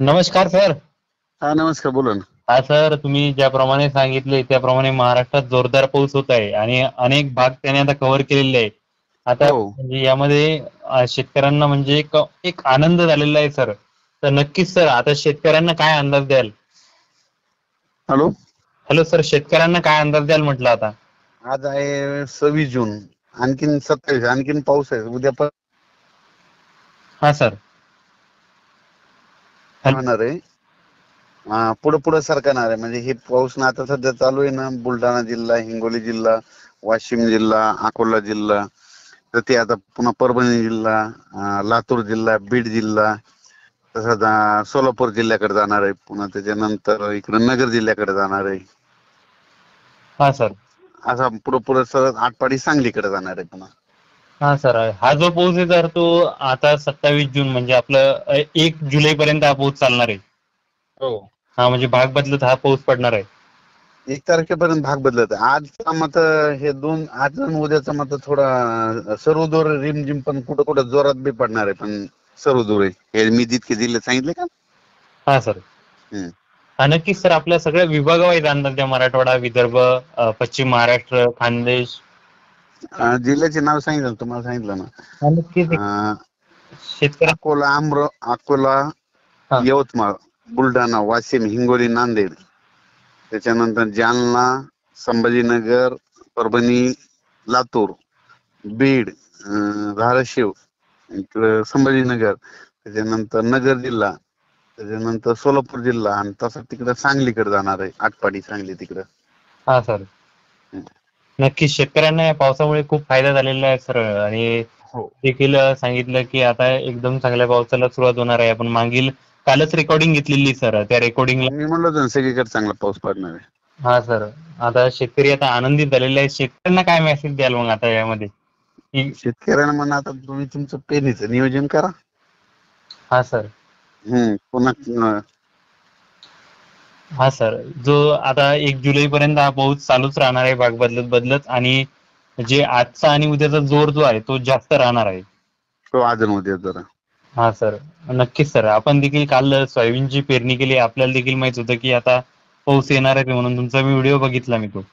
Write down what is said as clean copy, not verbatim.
नमस्कार सर. हा नमस्कार, बोला ना. हा सर, तुम्ही ज्याप्रमाणे सांगितले त्याप्रमाणे महाराष्ट्रात जोरदार पाऊस होत आहे आणि अनेक भाग त्याने आता कव्हर केलेले आहे. आता हो. म्हणजे यामध्ये शेतकऱ्यांना म्हणजे एक आनंद झालेला आहे सर. तर नक्कीच सर, आता शेतकऱ्यांना काय अंदाज द्याल? हॅलो. हॅलो सर, शेतकऱ्यांना काय अंदाज द्याल म्हटलं आता? आज आहे 26 जून. आणखीन 27, आणखीन पाऊस आहे उद्या पण हा सर. हॅलो. होणार आहे. पुढे पुढे सरकणार आहे. म्हणजे हे पाऊस ना आता सध्या चालू आहे ना, बुलढाणा जिल्हा, हिंगोली जिल्हा, वाशिम जिल्हा, अकोला जिल्हा, तर ते आता पुन्हा परभणी जिल्हा, लातूर जिल्हा, बीड जिल्हा, तसंच सोलापूर जिल्ह्याकडे जाणार आहे. पुन्हा त्याच्यानंतर इकडे नगर जिल्ह्याकडे जाणार आहे. हा सर. असा पुढे पुढे सरळ आटपाडी सांगलीकडे जाणार आहे पुन्हा. हा सर, हा जो पाऊस आहे तर तो आता 27 जून म्हणजे आपलं 1 जुलै पर्यंत हा पाऊस चालणार आहे. हो. हा म्हणजे भाग बदलत हा पाऊस पडणार आहे. 1 तारखेपर्यंत भाग बदलत आहे. आजचा मत हे आज आणि उद्याचा मत थोडा सर्वदूर रिमझिम, पण कुठं कुठं जोरात बी पडणार आहे. पण सर्वदूर आहे. हे मी जितके जिल्हे सांगितले का. हा सर. हम्म. हा नक्कीच सर, आपल्या सगळ्या विभागावाईज अंदाज द्या. मराठवाडा, विदर्भ, पश्चिम महाराष्ट्र, खानदेश. जिल्ह्याचे नाव सांगितलं ना, तुम्हाला सांगितलं ना. हा नक्कीच शेतकऱ्या. अकोला, हा. यवतमाळ, बुलढाणा, वाशिम, हिंगोली, नांदेड, त्याच्यानंतर जालना, संभाजीनगर, परभणी, लातूर, बीड, धाराशिव, इकडं संभाजीनगर, त्याच्यानंतर नगर जिल्हा, त्याच्यानंतर सोलापूर जिल्हा, आणि तसं तिकडं सांगलीकडे जाणार आहे. आटपाडी सांगली तिकडं. हा सर. नक्कीच शेतकऱ्यांना या पावसामुळे खूप फायदा झालेला आहे सर. आणि हो. देखील सांगितलं की आता एकदम चांगल्या पावसाला सुरुवात होणार आहे. आपण मागील कालच रेकॉर्डिंग घेतलेली सर, त्या रेकॉर्डिंगला. मी म्हणलो होतो ना, सगळीकडे चांगला पाऊस पडणार आहे. हा सर. आता शेतकरी आता आनंदित झालेले आहेत. शेतकऱ्यांना काय मेसेज द्याल मग आता यामध्ये की? शेतकऱ्यांना म्हणा, आता तुम्ही तुमचं पेरणीचं नियोजन करा. हा सर. पुन्हा हा सर, जो आता 1 जुलैपर्यंत हा पाऊस चालूच राहणार आहे भाग बदलत बदलत, आणि जे आजचा आणि उद्याचा जोर जो आहे तो जास्त राहणार आहे. तो अजून जरा. हा सर. नक्कीच सर, आपण देखील काल सोयाबीनची पेरणी केली. आपल्याला देखील माहित होतं की आता पाऊस येणार आहे म्हणून. तुमचा मी व्हिडिओ बघितला मी तो.